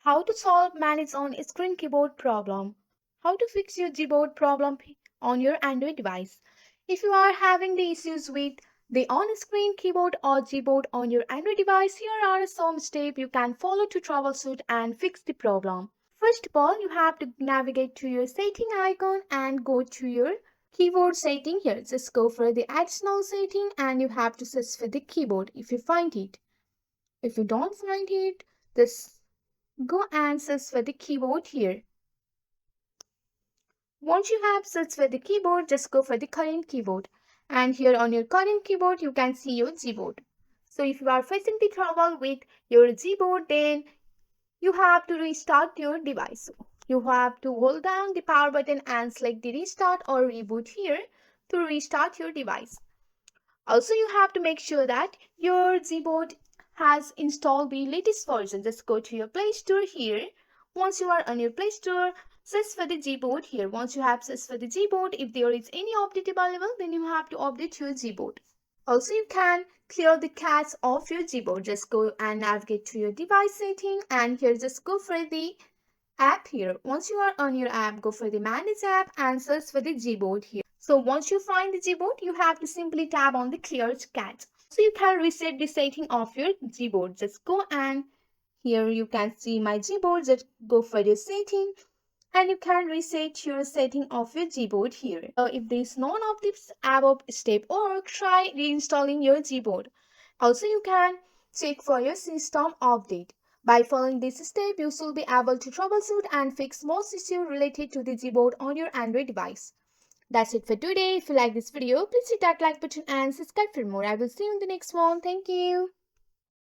How to solve manage on-screen keyboard problem. How to fix your keyboard problem on your Android device. If you are having the issues with the on-screen keyboard or keyboard on your Android device, here are some steps you can follow to troubleshoot and fix the problem. First of all, you have to navigate to your setting icon and go to your keyboard setting here. Just go for the additional setting and you have to search for the keyboard if you find it. If you don't find it, just go and search for the keyboard here. Once you have searched for the keyboard, just go for the current keyboard. And here on your current keyboard, you can see your keyboard. So if you are facing the trouble with your keyboard, then you have to restart your device. You have to hold down the power button and select the restart or reboot here to restart your device. Also, you have to make sure that your keyboard has installed the latest version. Just go to your Play Store here. Once you are on your Play Store, search for the keyboard here. Once you have searched for the keyboard, if there is any update available, then you have to update your keyboard. Also, you can clear the cache of your keyboard. Just go and navigate to your device setting and here just go for the app here. Once you are on your app, go for the manage app and search for the keyboard here. So once you find the keyboard, you have to simply tap on the clear cache. So you can reset the setting of your keyboard. Just go and here you can see my keyboard. Just go for your setting and you can reset your setting of your keyboard here. So if there is none of this above step or try reinstalling your keyboard. Also you can check for your system update. By following this step, you should be able to troubleshoot and fix most issues related to the keyboard on your Android device. That's it for today. If you like this video, please hit that like button and subscribe for more. I will see you in the next one. Thank you.